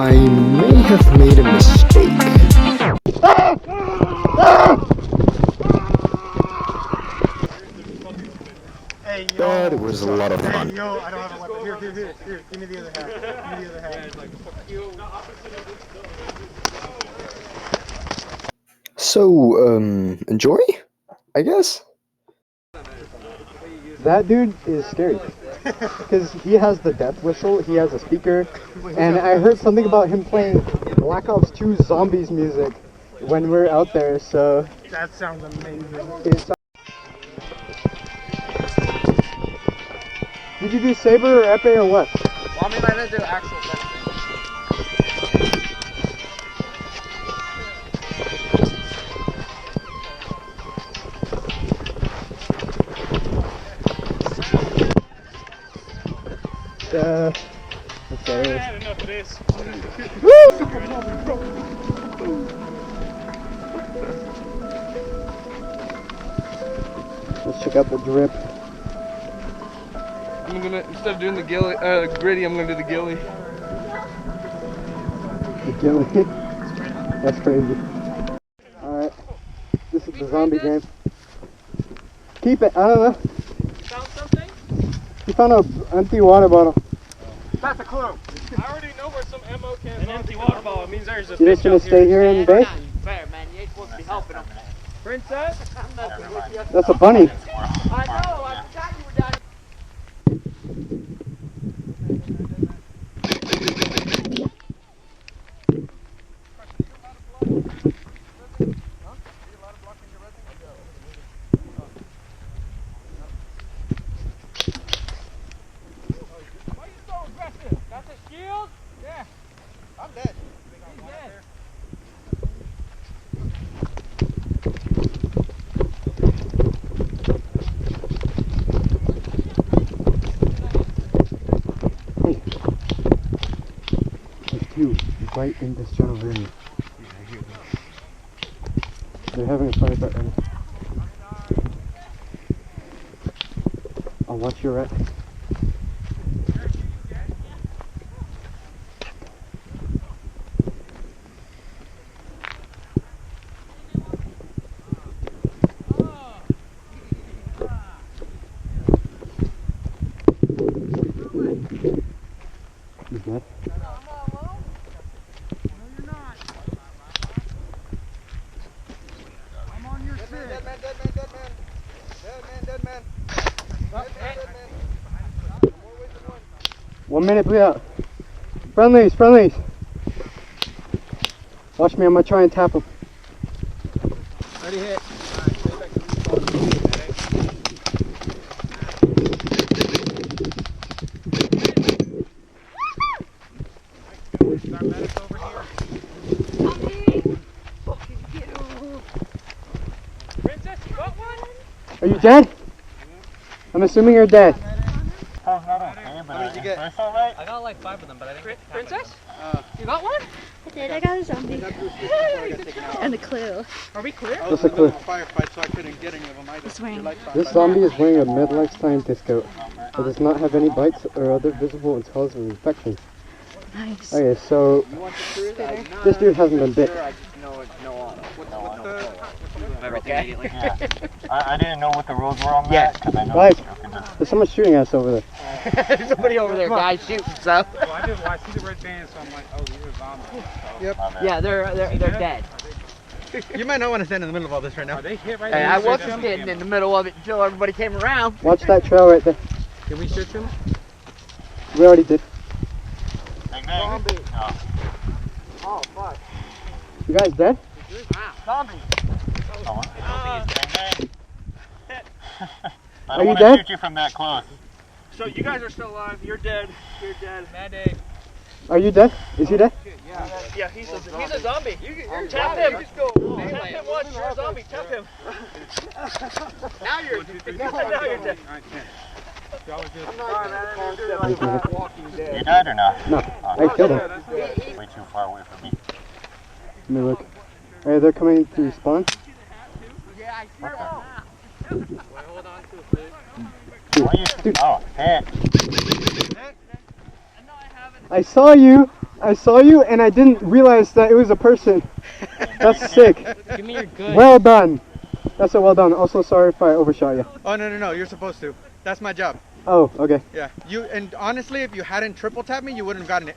I may have made a mistake. Hey, yo. But it was a lot of fun. Hey, yo, I don't have a weapon. Here, give me the other half. Give me the other half. So, enjoy? I guess? That dude is scary. Because he has the death whistle, he has a speaker, and I heard something about him playing Black Ops 2 Zombies music when we're out there, so... That sounds amazing. Did you do Saber or Epee or what? Well, I mean, I didn't do actual fencing. Okay. I had enough of this. Let's check out the drip. I'm gonna, instead of doing the gritty, I'm gonna do the ghillie. The ghillie. That's crazy. Alright. This is the zombie game. Keep it, I don't know. Found something? He found an empty water bottle. That's a clue. I already know where some ammo cans are. An empty water bottle. It means there's a You're just gonna stay here and bake? Fair, man. You ain't supposed to be helping them. Princess? That's a bunny. I know. I forgot you were down here. Why are you so aggressive? Got the shield? Yeah. I'm dead. He's dead. There's two right in this general area. They're having a fight right now. I'll watch your rat. He's dead. Dead man. 1 minute, please out. Friendlies. Watch me, I'm gonna try and tap him. Ready, hit. Princess, you got one? Are you dead? I'm assuming you're dead. How did you get? I got like 5 of them, but I didn't get Princess? You got one? I did. I got a zombie. And a clue. Are we clear? What's the clue? Firefight, so I couldn't get any of them either. It's wearing. This zombie is wearing a mid-life scientist coat. It does not have any bites or other visible cause of infection. Nice. Okay, so this dude hasn't been bit. I didn't know what the rules were on that. I know Guys, there's someone shooting at us over there. There's somebody over there, guys, shooting stuff. Well, I see the red band, so I'm like, oh, these are zombies. Yep. Yeah, they're dead. You might not want to stand in the middle of all this right now. Are they hit right Hey, now? I wasn't standing in the middle of it until everybody came around. Watch that trail right there. Can we shoot them? We already did. Zombie. Oh, fuck. You guys dead? Zombie. I Are don't you want to dead? shoot you from that close. So you guys are still alive. You're dead. You're dead. Mad day. Are you dead? Is he dead? Yeah, he's a zombie. Tap him. Tap him once. You're a zombie. Tap him. Now you're dead. You died or not? No, I killed him. Way too far away from me. Let me look. Alright, they're coming to spawn. Dude. Oh, heck. I saw you! I saw you and I didn't realize that it was a person. That's sick. Give me your good. Well done. That's a well done. Also, sorry if I overshot you. Oh, no, you're supposed to. That's my job. Oh, okay. Yeah, and honestly, if you hadn't triple tapped me, you wouldn't have gotten it.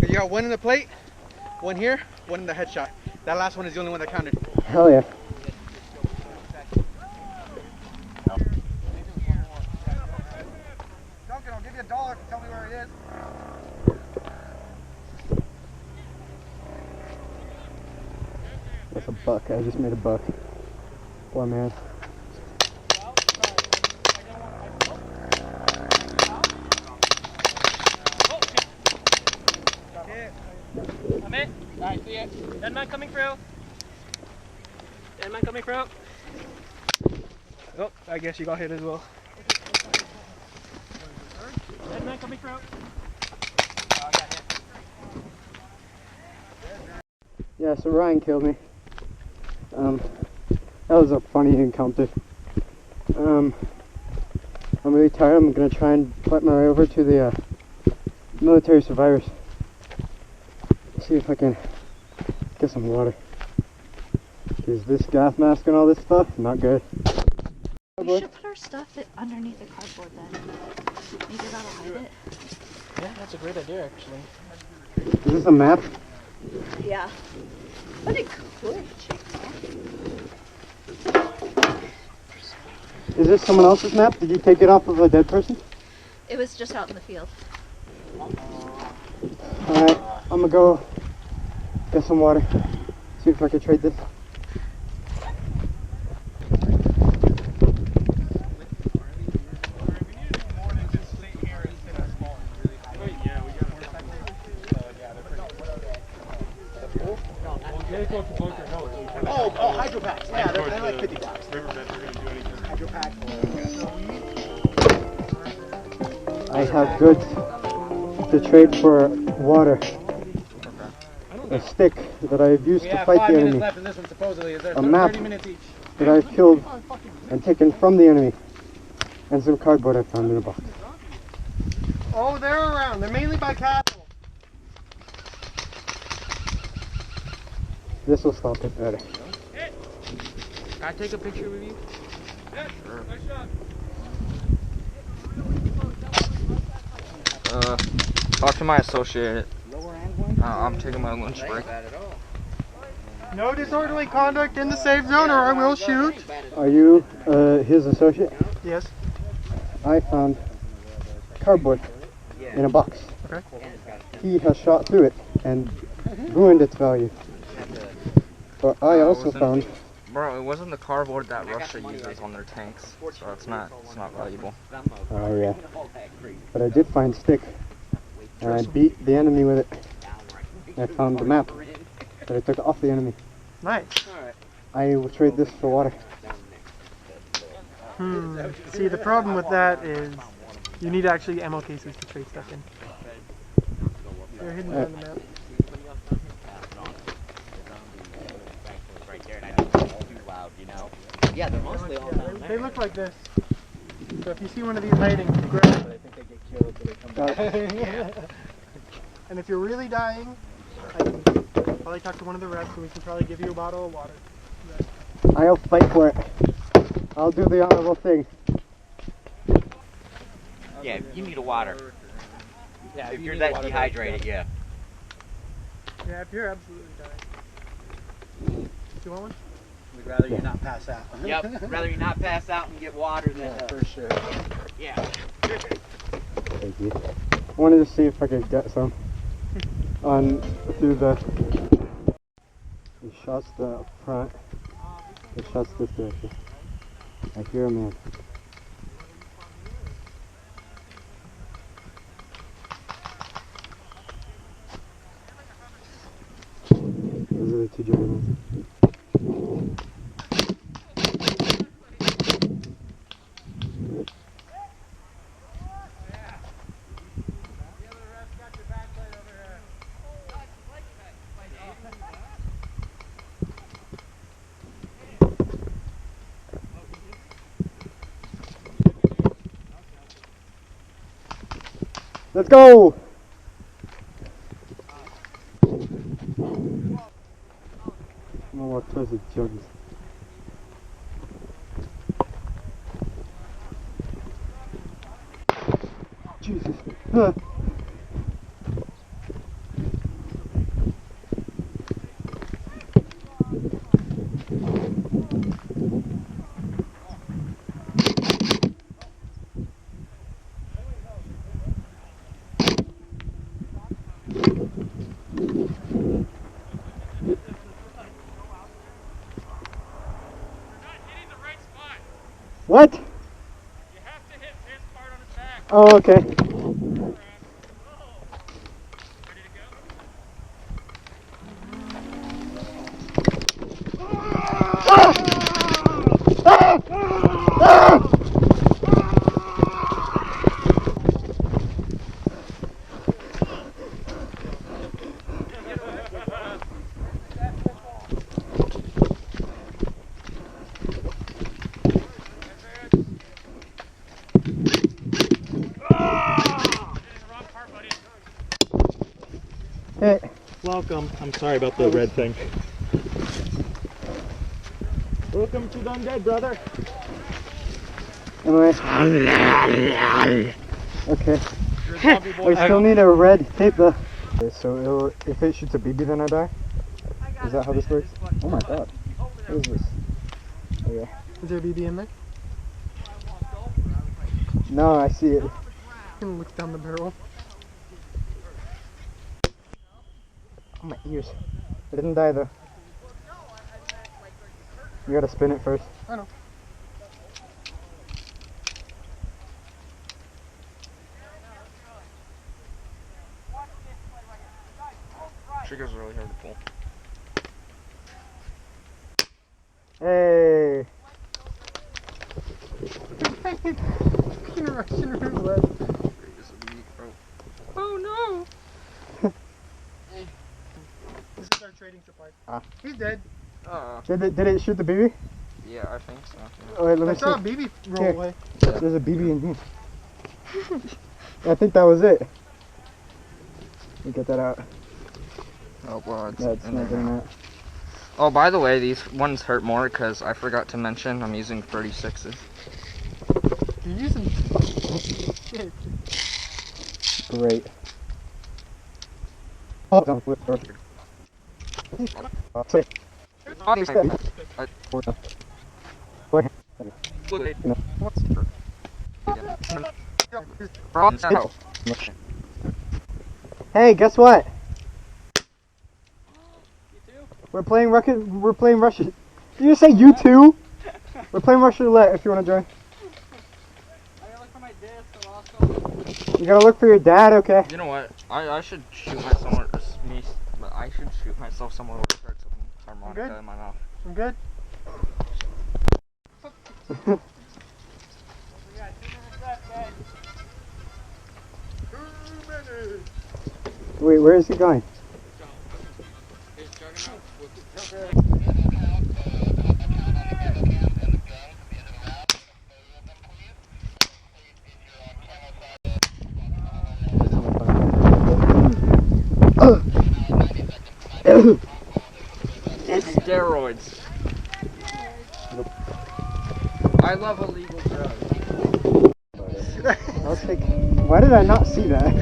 You got one in the plate, one here, one in the headshot. That last one is the only one that counted. Hell yeah. Duncan, I'll give you $1 if you tell me where he is. That's a buck. I just made a buck. Boy, man. I'm in. Alright, see ya. Dead man coming through. Dead man coming through. Oh, I guess you got hit as well. Dead man coming through. Yeah, so Ryan killed me. That was a funny encounter. I'm really tired. I'm gonna try and fight my way over to the military survivors. See if I can get some water. Because this gas mask and all this stuff, not good. We should put our stuff underneath the cardboard then. Maybe that'll hide it. Yeah, that's a great idea actually. Is this a map? Yeah. But it could check out. Is this someone else's map? Did you take it off of a dead person? It was just out in the field. Alright, I'm gonna go get some water. See if I can trade this. Oh, hydro packs. Yeah, they're like 50 bucks. Hydro pack. I have goods to trade for water. A stick that I've used to fight the enemy. left in this one supposedly. Is there A map 30 minutes each? that I've killed and taken from the enemy. And some cardboard I found in a box. Oh, they're around. They're mainly by castle. This will stop it better. Can I take a picture with you? Talk to my associate. I'm taking my lunch break. No disorderly conduct in the safe zone or I will shoot. Are you his associate? Yes. I found cardboard in a box. Okay. He has shot through it and ruined its value. But I also found Bro, it wasn't the cardboard that Russia uses on their tanks, so it's not valuable. Oh yeah. But I did find stick. And I beat the enemy with it. And I found the map that I took off the enemy. Nice. I will trade this for water. See, the problem with that is you need actually ammo cases to trade stuff in. They're hidden on the map. Yeah, they're mostly all down They look like this. So if you see one of these hiding, grab it. And if you're really dying, I can probably talk to one of the reps and we can probably give you a bottle of water. I'll fight for it. I'll do the honorable thing. Yeah, you need a water. Yeah, if you're that dehydrated, yeah. Yeah, if you're absolutely dying. Do you want one? We'd rather you not pass out. Yep, rather you not pass out and get water than For sure. yeah. Thank you. I wanted to see if I could get some on through the. It shots the front. It shots this direction. I hear a man. Those are the two juggernauts. Let's go! Jesus. Huh. What? You have to hit his part on his back. Oh, okay. Hey. Welcome. I'm sorry about the red thing. Welcome to the undead, brother. Anyway. Okay. I still need a red tape though. Okay, so if it shoots a BB then I die? Is that how this works? Oh my god. What is this? Okay. Is there a BB in there? No, I see it. Can look down the barrel. Oh, my ears. I didn't die though. You gotta spin it first. I know. Trigger's really hard to pull. Hey! Russian roulette. Oh no! This is our trading supply. Ah. He's dead. Did it shoot the BB? Yeah, I think so. Yeah. Oh wait, let I me saw a see. BB roll Here. away. There's a BB in here. I think that was it. You get that out. Oh, well, it's That's in not there doing now. that. Oh, by the way, these ones hurt more because I forgot to mention I'm using 36s. You're using shit. Great. Oh, don't flip first. Say. Hey, guess what? We're playing Russian. Did you say you too? We're playing Russian roulette if you want to join. You gotta look for your dad, okay? You know what? I should shoot myself somewhere. But I should shoot myself somewhere with a harmonica in my mouth. I'm good. Wait, where is he going? It's steroids. I love illegal drugs. Why did I not see that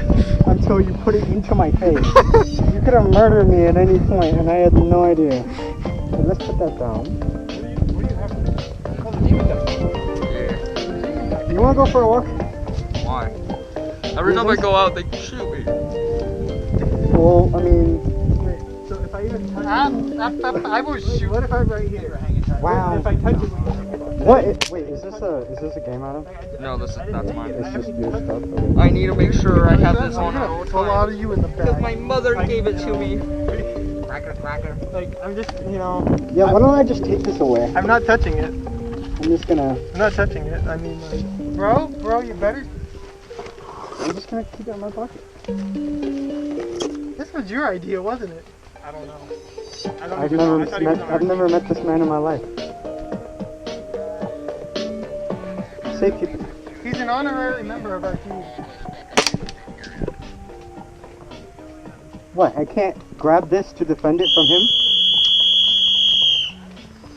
until you put it into my face? You could have murdered me at any point and I had no idea. Okay, let's put that down. Yeah. You want to go for a walk? Why? Every time I go out, they shoot me. Well, I mean, So if I even touch I will shoot. What if I'm right here? wow. If I touch it, What? Wait, is this a game item? No, that's mine. It's just your stuff. Okay. I need to make sure I have this on at all pull out times. of you in the Because back. my mother gave it to me. Cracker. Like I'm just, you know, Yeah, why don't I just take this away? I'm not touching it. I'm just gonna touching it. I mean, like, bro, you better. I'm just gonna keep it in my pocket. This was your idea, wasn't it? I don't know. I don't I've even know. I thought he was I've never met this man in my life. Safekeeping. He's an honorary member of our team. What? I can't grab this to defend it from him?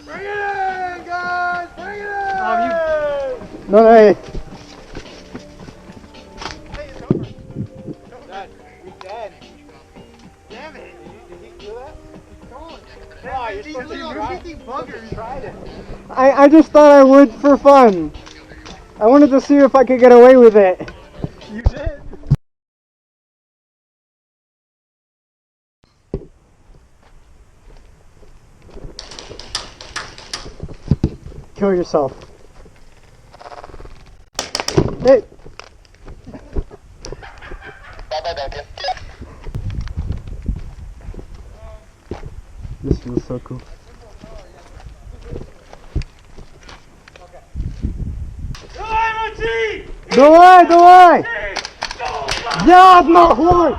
Bring it in, guys! Bring it in! No, hey. Hey, dead. Damn it. Did he do that? Come on. No, you're supposed to try it. Buggers. Tried it. I just thought I would for fun. I wanted to see if I could get away with it. You did. Kill yourself. Hey. This feels so cool. Давай, давай! Я одного!